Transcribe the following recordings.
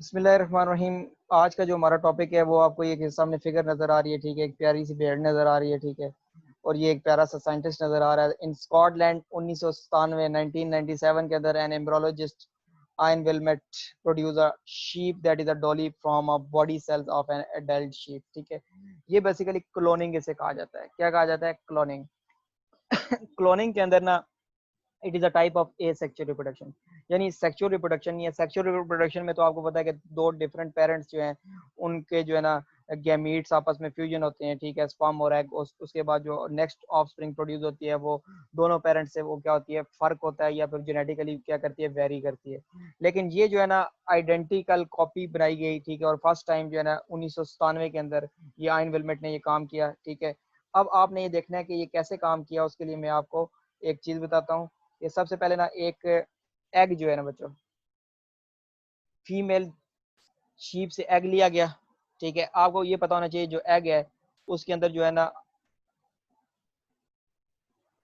बिस्मिल्लाहिर्रहमानिर्रहीम। आज का जो हमारा टॉपिक है वो आपको ये सामने फिगर नजर आ रही है, ठीक है। एक प्यारी सी भेड़ नजर आ रही है, ठीक है। और ये एक प्यारा सा साइंटिस्ट नजर आ रहा है। इन स्कॉटलैंड 1997 1997 के अंदर एन एम्ब्रोलॉजिस्ट आइन Willamette produce a sheep that is a Dolly from a body cells of an adult sheep, ठीक है। ये बेसिकली क्लोनिंग इसे कहा जाता है। क्या कहा जाता है? क्लोनिंग। क्लोनिंग के अंदर ना it is a type of A sexual reproduction, यानी सेक्सुअल रिप्रोडक्शन नहीं है। सेक्सुअल रिप्रोडक्शन में तो आपको पता है कि दो डिफरेंट पेरेंट्स जो हैं उनके जो है ना गैमीट्स आपस में फ्यूजन होते हैं, ठीक है। स्पर्म और एग, उसके बाद जो नेक्स्ट ऑफस्प्रिंग प्रोड्यूस होती है वो दोनों पेरेंट्स से वो क्या होती है, फर्क होता है या फिर जेनेटिकली क्या करती है, वेरी करती है। लेकिन ये जो है ना आइडेंटिकल कॉपी बनाई गई, ठीक है। और फर्स्ट टाइम जो है ना 1997 के अंदर ये आइन विलमेट ने ये काम किया, ठीक है। अब आपने ये देखना है कि ये कैसे काम किया। उसके लिए मैं आपको एक चीज बताता हूँ। ये सबसे पहले ना एक एग जो है ना बच्चों, फीमेल शीप से एग लिया गया, ठीक है। आपको ये पता होना चाहिए जो एग है उसके अंदर जो है ना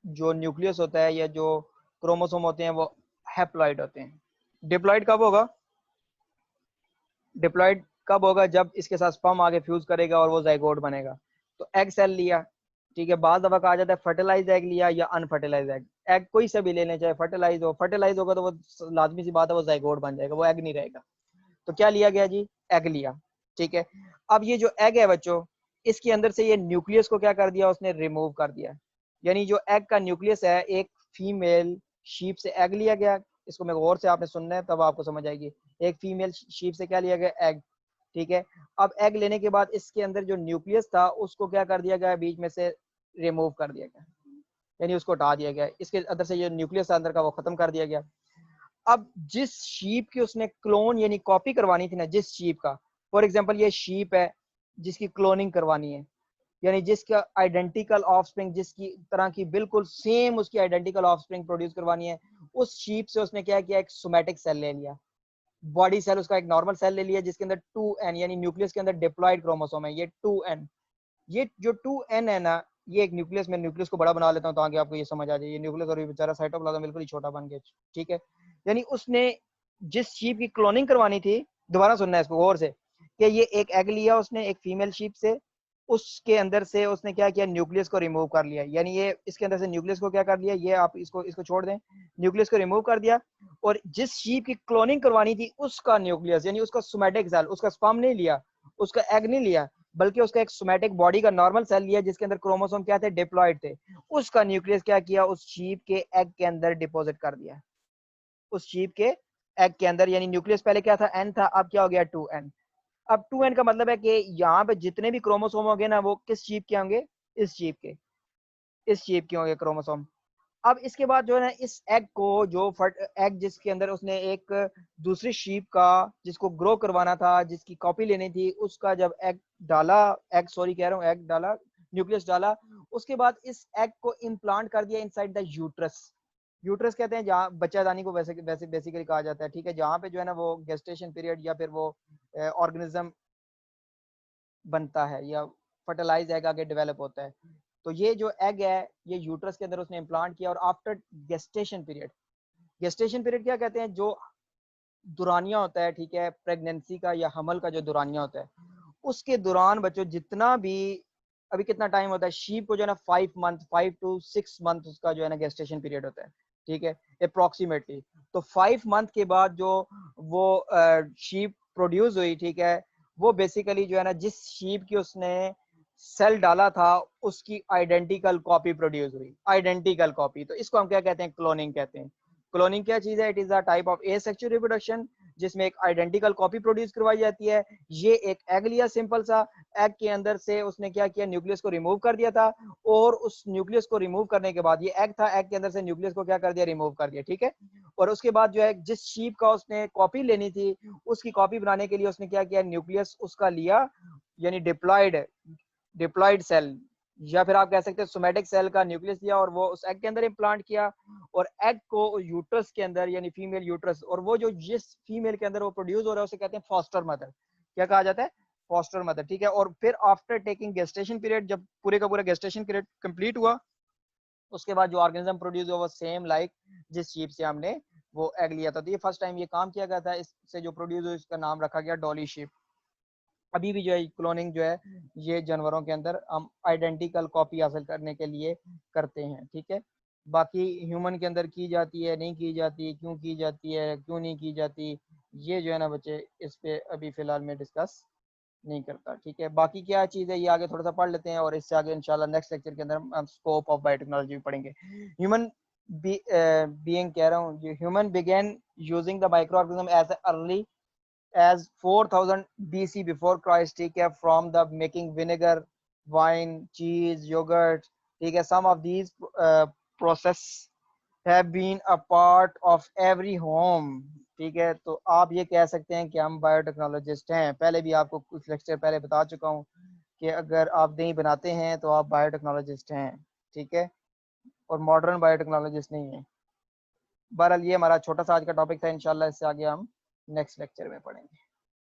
जो न्यूक्लियस होता है या जो क्रोमोसोम होते हैं वो हैप्लॉइड होते हैं। डिप्लॉइड कब होगा? डिप्लॉइड कब होगा? जब इसके साथ स्पर्म आगे फ्यूज करेगा और वो जाइगोट बनेगा। तो एग सेल लिया, ठीक है। बाद दफा कहा जाता है फर्टिलाइज एग लिया या अनफर्टिलाइज एग। एग कोई से भी लेने, चाहे फर्टिलाइज हो, फर्टिलाइज होगा तो वो लाजमी सी बात है वो जाइगोट बन जाएगा, वो एग नहीं रहेगा। तो क्या लिया गया जी? एग लिया, ठीक है। अब ये जो एग है बच्चों, इसके अंदर से ये न्यूक्लियस को क्या कर दिया, उसने रिमूव कर दिया। यानी जो एग का न्यूक्लियस है, एक फीमेल शीप से एग लिया गया। इसको मैं गौर से आपने सुनना है तब आपको समझ आएगी। एक फीमेल शीप से क्या लिया गया? एग, ठीक है। अब एग लेने के बाद इसके अंदर जो न्यूक्लियस था उसको क्या कर दिया गया, बीच में से रिमूव कर दिया गया, यानी उसको हटा दिया गया। इसके अंदर से जो न्यूक्लियस अंदर का वो खत्म कर दिया गया। अब जिस शीप की उसने क्लोन यानी कॉपी करवानी थी ना, जिस शीप का, फॉर एग्जांपल ये शीप है जिसकी क्लोनिंग करवानी है, यानी जिसका आइडेंटिकल ऑफस्प्रिंग, जिसकी तरह की बिल्कुल सेम उसकी आइडेंटिकल ऑफस्प्रिंग प्रोड्यूस करवानी है, उस शीप से उसने क्या किया, एक सोमैटिक सेल ले लिया, बॉडी सेल उसका एक नॉर्मल सेल ले लिया जिसके अंदर 2n यानी न्यूक्लियस के अंदर डिप्लॉयड क्रोमोसोम है, ये 2n। ये जो 2n है ना, ये एक न्यूक्लियस, मैं न्यूक्लियस को बड़ा बना लेता हूँ ताकि आपको ये समझ आ जाए। ये न्यूक्लियस और ये बेचारा साइटोप्लाज्म बिल्कुल ही छोटा बन गया, ठीक है। यानी उसने जिस शीप की क्लोनिंग करवानी थी, दोबारा सुनना है इसको गौर से, कि ये एक एग लिया उसने एक फीमेल शीप से, उसके अंदर से उसने क्या किया, न्यूक्लियस को रिमूव कर लिया। यानी ये इसके अंदर से न्यूक्लियस को क्या कर लिया, ये आप इसको इसको छोड़ दें, न्यूक्लियस को रिमूव कर दिया। और जिस शीप की क्लोनिंग करवानी थी उसका न्यूक्लियस यानी उसका सोमैटिक सेल, उसका स्पर्म नहीं लिया, उसका एग नहीं लिया, बल्कि उसका एक सोमैटिक बॉडी का नॉर्मल सेल लिया जिसके अंदर क्रोमोसोम क्या थे, डिप्लॉयड थे। उसका न्यूक्लियस क्या किया, उस शीप के एग के अंदर डिपॉजिट कर दिया, उस शीप के एग के अंदर। यानी न्यूक्लियस पहले क्या था, एन था, अब क्या हो गया, 2n। अब 2n का मतलब है कि यहाँ पे जितने भी क्रोमोसोम होंगे ना वो किस शीप के होंगे, इस शीप के, इस शीप के होंगे क्रोमोसोम। अब इसके बाद जो है ना इस एग को जो एग जिसके अंदर उसने एक दूसरी शीप का जिसको ग्रो करवाना था, जिसकी कॉपी लेनी थी, उसका जब एग डाला, एग सॉरी कह रहा हूँ, एग डाला, न्यूक्लियस डाला, उसके बाद इस एग को इम्प्लांट कर दिया इनसाइड द यूट्रस। यूट्रस कहते हैं जहाँ बच्चादानी को वैसे वैसे बेसिकली कहा जाता है, ठीक है। जहाँ पे जो है ना वो गेस्टेशन पीरियड या फिर वो ऑर्गेनिज्म बनता है या फर्टिलाइज एग आगे डेवलप होता है। तो ये जो एग है ये यूट्रस के अंदर उसने इम्प्लांट किया। और after gestation period, gestation period क्या कहते हैं, जो दुरानिया होता है, ठीक है, प्रेगनेंसी का या हमल का जो दुरानिया होता है, उसके दौरान बच्चों जितना भी, अभी कितना टाइम होता है शीप को जो है ना 5 मंथ, 5 to 6 मंथ उसका जो है ना गेस्टेशन पीरियड होता है, ठीक है, अप्रोक्सीमेटली। तो 5 मंथ के बाद जो वो शीप प्रोड्यूस हुई, ठीक है, वो बेसिकली जो है ना जिस शीप की उसने सेल डाला था उसकी आइडेंटिकल कॉपी प्रोड्यूस हुई, आइडेंटिकल कॉपी। तो इसको हम क्या कहते हैं, क्लोनिंग कहते हैं। क्लोनिंग क्या चीज है? It is a type of asexual reproduction जिसमें एक आइडेंटिकल कॉपी प्रोड्यूस करवाई जाती है। ये एक एग लिया सिंपल सा, एग के अंदर से उसने क्या किया, न्यूक्लियस को रिमूव कर दिया था। और उस न्यूक्लियस को रिमूव करने के बाद, ये एग था, एग के अंदर से न्यूक्लियस को क्या कर दिया, रिमूव कर दिया, ठीक है। और उसके बाद जो है जिस शीप का उसने कॉपी लेनी थी, उसकी कॉपी बनाने के लिए उसने क्या किया, न्यूक्लियस उसका लिया, यानी डिप्लॉयड, डिप्लॉयड सेल या फिर आप कह सकते हैं सोमैटिक सेल का न्यूक्लियस लिया और वो उस एग के अंदर इम्प्लांट किया। और एग को यूट्रस के अंदर यानी फीमेल यूट्रस, और वो जो जिस फीमेल के अंदर वो प्रोड्यूस हो रहा है उसे कहते हैं फॉस्टर मदर। क्या कहा जाता है? फॉस्टर मदर, ठीक है। और फिर आफ्टर टेकिंग गेस्टेशन पीरियड, जब पूरे का पूरा गेस्टेशन पीरियड कंप्लीट हुआ, उसके बाद जो ऑर्गेनिज्म प्रोड्यूस हुआ वो सेम लाइक जिस शीप से हमने वो एग लिया था। तो ये फर्स्ट टाइम ये काम किया गया था, इससे जो प्रोड्यूस हुई इसका नाम रखा गया डॉली शिप। अभी भी जो है क्लोनिंग जो है ये जानवरों के अंदर हम आइडेंटिकल कॉपी हासिल करने के लिए करते हैं, ठीक है। बाकी ह्यूमन के अंदर की जाती है, नहीं की जाती, क्यों की जाती है, क्यों नहीं की जाती, ये जो है ना बच्चे इस पे अभी फिलहाल में डिस्कस नहीं करता, ठीक है। बाकी क्या चीज़ है ये आगे थोड़ा सा पढ़ लेते हैं और इससे आगे इंशाल्लाह नेक्स्ट लेक्चर के अंदर हम स्कोप ऑफ बायोटेक्नोलॉजी पढ़ेंगे। ह्यूमन बीइंग कह रहा हूँ, human began using the micro organism as early as 4000 BC before Christ, ठीक है, from the making vinegar, wine, cheese, yogurt, ठीक है। Some of these process have been a part of every home, ठीक है। तो आप ये कह सकते हैं कि हम बायोटेक्नोलॉजिस्ट हैं। पहले भी आपको कुछ लेक्चर पहले बता चुका हूँ कि अगर आप दही बनाते हैं तो आप बायोटेक्नोलॉजिस्ट हैं, ठीक है, और मॉडर्न बायोटेक्नोलॉजिस्ट नहीं है। बहरहाल ये हमारा छोटा सा आज का टॉपिक था, इंशाल्लाह इससे आगे हम नेक्स्ट लेक्चर में पढ़ेंगे।